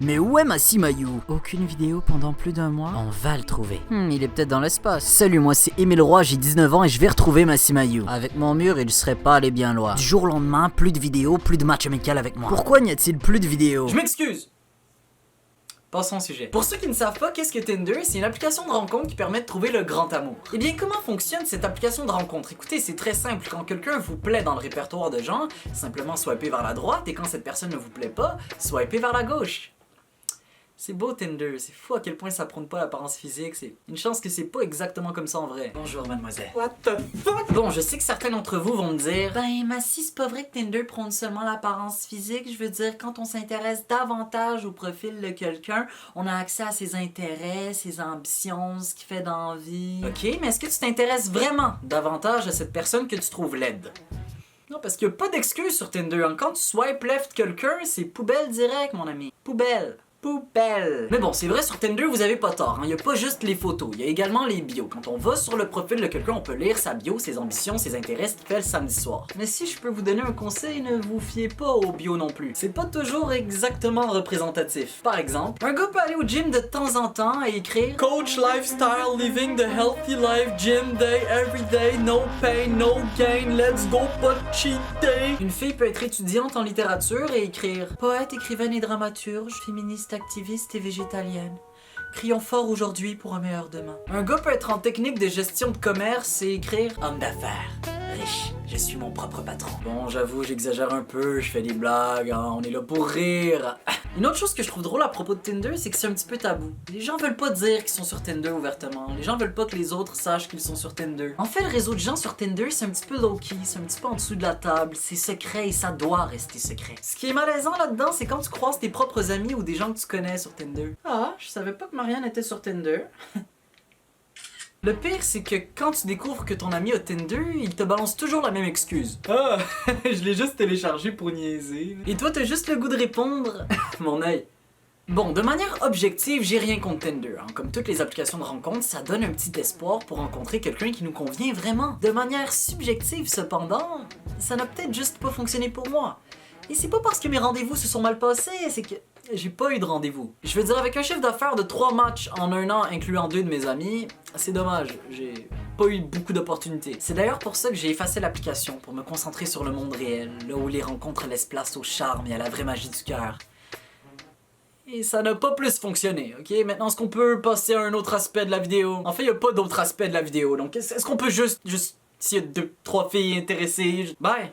Mais où est Massimayu? Aucune vidéo pendant plus d'un mois? On va le trouver. Il est peut-être dans l'espace. Salut, moi c'est Émile Roy, j'ai 19 ans et je vais retrouver Massimayu. Avec mon mur, il serait pas allé bien loin. Du jour au lendemain, plus de vidéos, plus de matchs amicaux avec moi. Pourquoi n'y a-t-il plus de vidéos? Je m'excuse! Passons au sujet. Pour ceux qui ne savent pas qu'est-ce que Tinder, c'est une application de rencontre qui permet de trouver le grand amour. Et bien comment fonctionne cette application de rencontre? Écoutez, c'est très simple. Quand quelqu'un vous plaît dans le répertoire de gens, simplement swipez vers la droite et quand cette personne ne vous plaît pas, swipez vers la gauche. C'est beau Tinder, c'est fou à quel point ça prône pas l'apparence physique, c'est une chance que c'est pas exactement comme ça en vrai. Bonjour mademoiselle. What the fuck? Bon, je sais que certains d'entre vous vont me dire ben Massy, c'est pas vrai que Tinder prône seulement l'apparence physique, je veux dire quand on s'intéresse davantage au profil de quelqu'un, on a accès à ses intérêts, ses ambitions, ce qu'il fait dans la vie. Ok, mais est-ce que tu t'intéresses vraiment davantage à cette personne que tu trouves laide? Non, parce qu'il y a pas d'excuse sur Tinder, hein. Quand tu swipe left quelqu'un, c'est poubelle direct mon ami. Poubelle. Poubelle. Mais bon, c'est vrai, sur Tinder, vous avez pas tort, hein. Il y a pas juste les photos, il y a également les bios. Quand on va sur le profil de quelqu'un, on peut lire sa bio, ses ambitions, ses intérêts, ce qu'il fait le samedi soir. Mais si je peux vous donner un conseil, ne vous fiez pas aux bios non plus. C'est pas toujours exactement représentatif. Par exemple, un gars peut aller au gym de temps en temps et écrire Coach Lifestyle, living the healthy life, gym day, every day, no pain, no gain, let's go, pas cheat day. Une fille peut être étudiante en littérature et écrire poète, écrivaine et dramaturge, féministe, activiste et végétalienne. Crions fort aujourd'hui pour un meilleur demain. Un gars peut être en technique de gestion de commerce et écrire homme d'affaires, riche, je suis mon propre patron. Bon, j'avoue, j'exagère un peu, je fais des blagues, hein, on est là pour rire. Une autre chose que je trouve drôle à propos de Tinder, c'est que c'est un petit peu tabou. Les gens veulent pas dire qu'ils sont sur Tinder ouvertement. Les gens veulent pas que les autres sachent qu'ils sont sur Tinder. En fait, le réseau de gens sur Tinder, c'est un petit peu low-key, c'est un petit peu en dessous de la table, c'est secret et ça doit rester secret. Ce qui est malaisant là-dedans, c'est quand tu croises tes propres amis ou des gens que tu connais sur Tinder. Ah, je savais pas que Marianne était sur Tinder. Le pire, c'est que quand tu découvres que ton ami a Tinder, il te balance toujours la même excuse. Ah, je l'ai juste téléchargé pour niaiser. Et toi, t'as juste le goût de répondre. Mon œil. Bon, de manière objective, j'ai rien contre Tinder. Hein. Comme toutes les applications de rencontre, ça donne un petit espoir pour rencontrer quelqu'un qui nous convient vraiment. De manière subjective, cependant, ça n'a peut-être juste pas fonctionné pour moi. Et c'est pas parce que mes rendez-vous se sont mal passés, c'est que j'ai pas eu de rendez-vous. Je veux dire, avec un chiffre d'affaires de 3 matchs en un an, incluant 2 de mes amis, c'est dommage, j'ai pas eu beaucoup d'opportunités. C'est d'ailleurs pour ça que j'ai effacé l'application, pour me concentrer sur le monde réel, là où les rencontres laissent place au charme et à la vraie magie du cœur. Et ça n'a pas plus fonctionné, ok? Maintenant, est-ce qu'on peut passer à un autre aspect de la vidéo? En fait, il y a pas d'autre aspect de la vidéo, donc est-ce qu'on peut juste s'il y a 2-3 filles intéressées, bye!